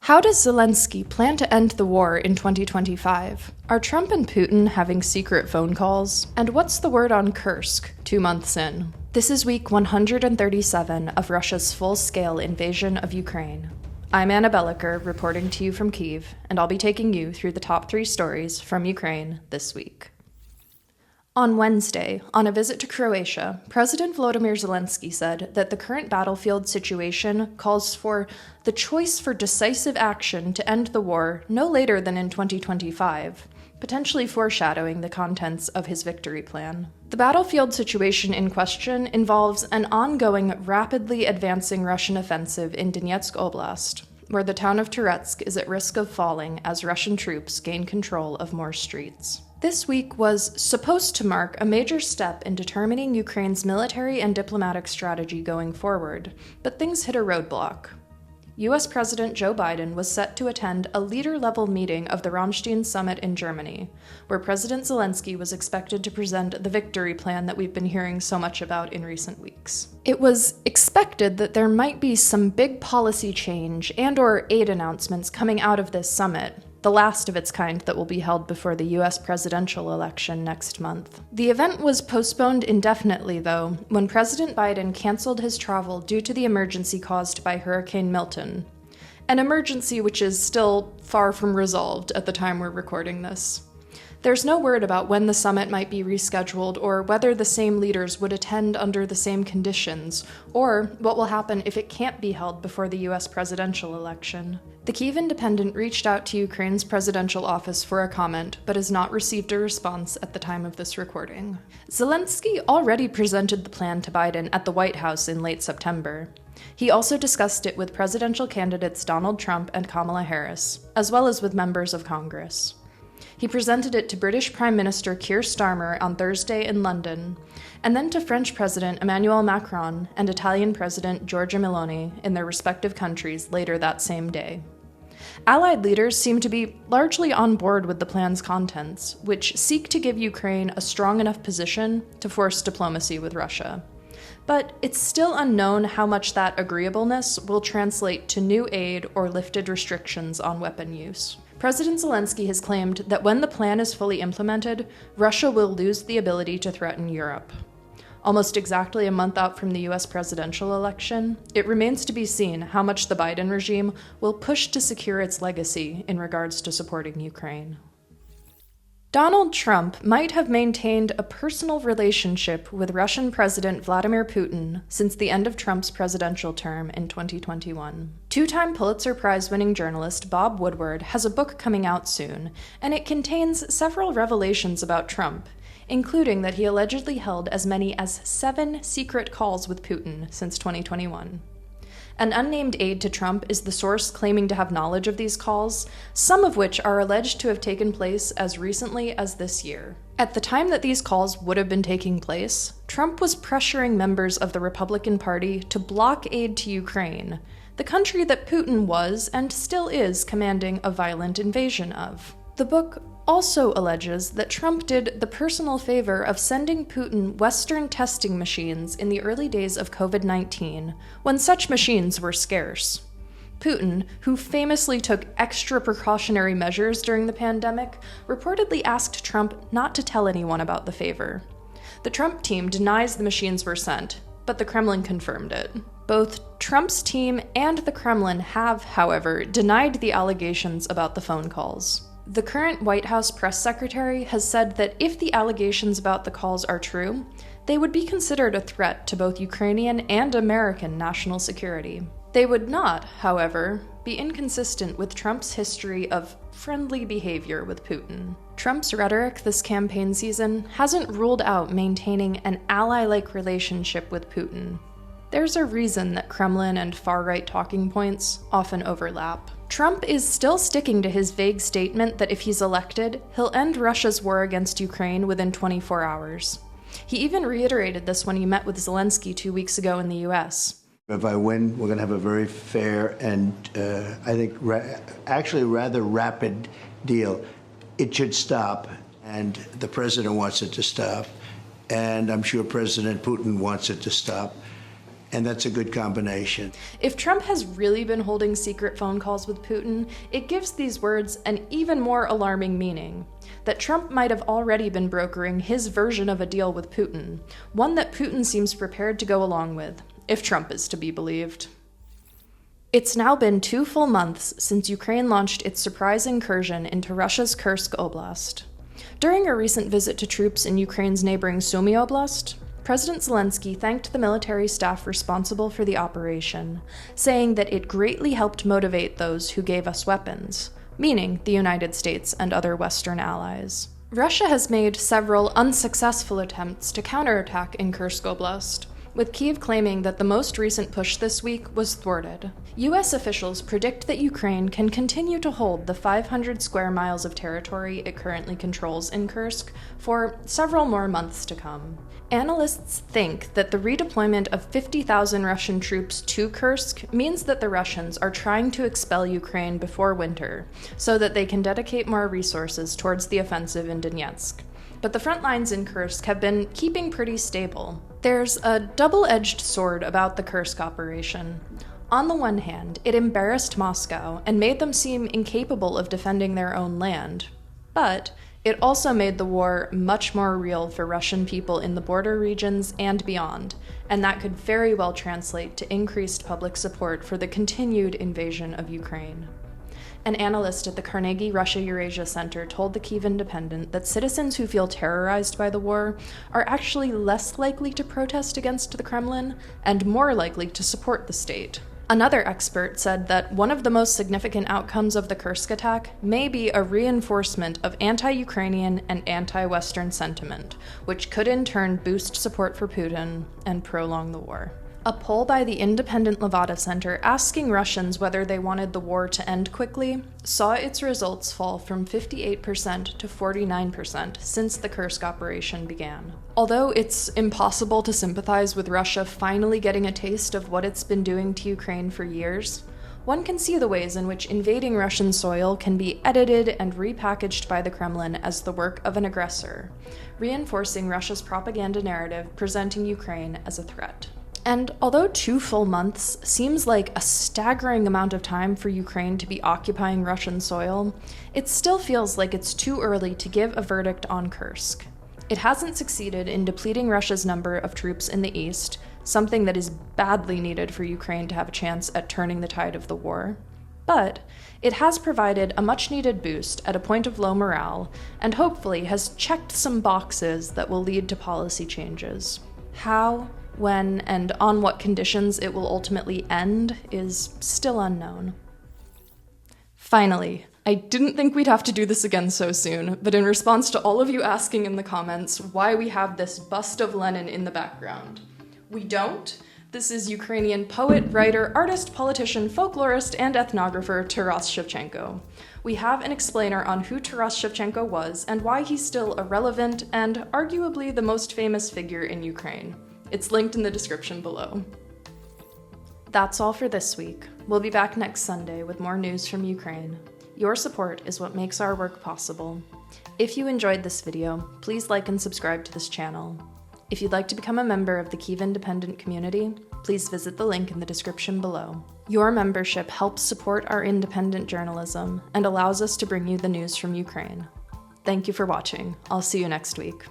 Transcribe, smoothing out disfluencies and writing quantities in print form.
How does Zelensky plan to end the war in 2025? Are Trump and Putin having secret phone calls? And what's the word on Kursk 2 months in? This is week 137 of Russia's full-scale invasion of Ukraine. I'm Anna Belokur, reporting to you from Kyiv, and I'll be taking you through the top 3 stories from Ukraine this week. On Wednesday, on a visit to Croatia, President Vladimir Zelensky said that the current battlefield situation calls for the choice for decisive action to end the war no later than in 2025, potentially foreshadowing the contents of his victory plan. The battlefield situation in question involves an ongoing, rapidly advancing Russian offensive in Kursk Oblast, where the town of Turets is at risk of falling as Russian troops gain control of more streets. This week was supposed to mark a major step in determining Ukraine's military and diplomatic strategy going forward, but things hit a roadblock. U.S. President Joe Biden was set to attend a leader-level meeting of the Ramstein summit in Germany, where President Zelensky was expected to present the victory plan that we've been hearing so much about in recent weeks. It was expected that there might be some big policy change and/or aid announcements coming out of this summit, the last of its kind that will be held before the U.S. presidential election next month. The event was postponed indefinitely, though, when President Biden canceled his travel due to the emergency caused by Hurricane Milton, an emergency which is still far from resolved at the time we're recording this. There's no word about when the summit might be rescheduled or whether the same leaders would attend under the same conditions, or what will happen if it can't be held before the U.S. presidential election. The Kyiv Independent reached out to Ukraine's presidential office for a comment, but has not received a response at the time of this recording. Zelensky already presented the plan to Biden at the White House in late September. He also discussed it with presidential candidates Donald Trump and Kamala Harris, as well as with members of Congress. He presented it to British Prime Minister Keir Starmer on Thursday in London, and then to French President Emmanuel Macron and Italian President Giorgia Meloni in their respective countries later that same day. Allied leaders seem to be largely on board with the plan's contents, which seek to give Ukraine a strong enough position to force diplomacy with Russia. But it's still unknown how much that agreeableness will translate to new aid or lifted restrictions on weapon use. President Zelensky has claimed that when the plan is fully implemented, Russia will lose the ability to threaten Europe. Almost exactly a month out from the U.S. presidential election, it remains to be seen how much the Biden regime will push to secure its legacy in regards to supporting Ukraine. Donald Trump might have maintained a personal relationship with Russian President Vladimir Putin since the end of Trump's presidential term in 2021. Two-time Pulitzer Prize-winning journalist Bob Woodward has a book coming out soon, and it contains several revelations about Trump, including that he allegedly held as many as 7 secret calls with Putin since 2021. An unnamed aide to Trump is the source claiming to have knowledge of these calls, some of which are alleged to have taken place as recently as this year. At the time that these calls would have been taking place, Trump was pressuring members of the Republican Party to block aid to Ukraine, the country that Putin was and still is commanding a violent invasion of. The book also alleges that Trump did the personal favor of sending Putin Western testing machines in the early days of COVID-19, when such machines were scarce. Putin, who famously took extra precautionary measures during the pandemic, reportedly asked Trump not to tell anyone about the favor. The Trump team denies the machines were sent, but the Kremlin confirmed it. Both Trump's team and the Kremlin have, however, denied the allegations about the phone calls. The current White House press secretary has said that if the allegations about the calls are true, they would be considered a threat to both Ukrainian and American national security. They would not, however, be inconsistent with Trump's history of friendly behavior with Putin. Trump's rhetoric this campaign season hasn't ruled out maintaining an ally-like relationship with Putin. There's a reason that Kremlin and far-right talking points often overlap. Trump is still sticking to his vague statement that if he's elected, he'll end Russia's war against Ukraine within 24 hours. He even reiterated this when he met with Zelensky 2 weeks ago in the U.S. If I win, we're going to have a very fair and, I think, actually rather rapid deal. It should stop, and the president wants it to stop, and I'm sure President Putin wants it to stop. and that's a good combination. If Trump has really been holding secret phone calls with Putin, it gives these words an even more alarming meaning. That Trump might have already been brokering his version of a deal with Putin, one that Putin seems prepared to go along with, if Trump is to be believed. It's now been 2 full months since Ukraine launched its surprise incursion into Russia's Kursk Oblast. During a recent visit to troops in Ukraine's neighboring Sumy Oblast, President Zelensky thanked the military staff responsible for the operation, saying that it greatly helped motivate those who gave us weapons, meaning the United States and other Western allies. Russia has made several unsuccessful attempts to counterattack in Kursk Oblast, with Kyiv claiming that the most recent push this week was thwarted. U.S. officials predict that Ukraine can continue to hold the 500 square miles of territory it currently controls in Kursk for several more months to come. Analysts think that the redeployment of 50,000 Russian troops to Kursk means that the Russians are trying to expel Ukraine before winter, so that they can dedicate more resources towards the offensive in Donetsk. But the front lines in Kursk have been keeping pretty stable. There's a double-edged sword about the Kursk operation. On the one hand, it embarrassed Moscow and made them seem incapable of defending their own land. But it also made the war much more real for Russian people in the border regions and beyond, and that could very well translate to increased public support for the continued invasion of Ukraine. An analyst at the Carnegie Russia-Eurasia Center told the Kyiv Independent that citizens who feel terrorized by the war are actually less likely to protest against the Kremlin and more likely to support the state. Another expert said that one of the most significant outcomes of the Kursk attack may be a reinforcement of anti-Ukrainian and anti-Western sentiment, which could in turn boost support for Putin and prolong the war. A poll by the independent Levada Center asking Russians whether they wanted the war to end quickly saw its results fall from 58% to 49% since the Kursk operation began. Although it's impossible to sympathize with Russia finally getting a taste of what it's been doing to Ukraine for years, one can see the ways in which invading Russian soil can be edited and repackaged by the Kremlin as the work of an aggressor, reinforcing Russia's propaganda narrative presenting Ukraine as a threat. And although 2 full months seems like a staggering amount of time for Ukraine to be occupying Russian soil, it still feels like it's too early to give a verdict on Kursk. It hasn't succeeded in depleting Russia's number of troops in the east, something that is badly needed for Ukraine to have a chance at turning the tide of the war. But it has provided a much-needed boost at a point of low morale, and hopefully has checked some boxes that will lead to policy changes. How, when, and on what conditions it will ultimately end is still unknown. Finally, I didn't think we'd have to do this again so soon, but in response to all of you asking in the comments why we have this bust of Lenin in the background. We don't. This is Ukrainian poet, writer, artist, politician, folklorist, and ethnographer Taras Shevchenko. We have an explainer on who Taras Shevchenko was and why he's still a relevant and arguably the most famous figure in Ukraine. It's linked in the description below. That's all for this week. We'll be back next Sunday with more news from Ukraine. Your support is what makes our work possible. If you enjoyed this video, please like and subscribe to this channel. If you'd like to become a member of the Kyiv Independent community, please visit the link in the description below. Your membership helps support our independent journalism and allows us to bring you the news from Ukraine. Thank you for watching. I'll see you next week.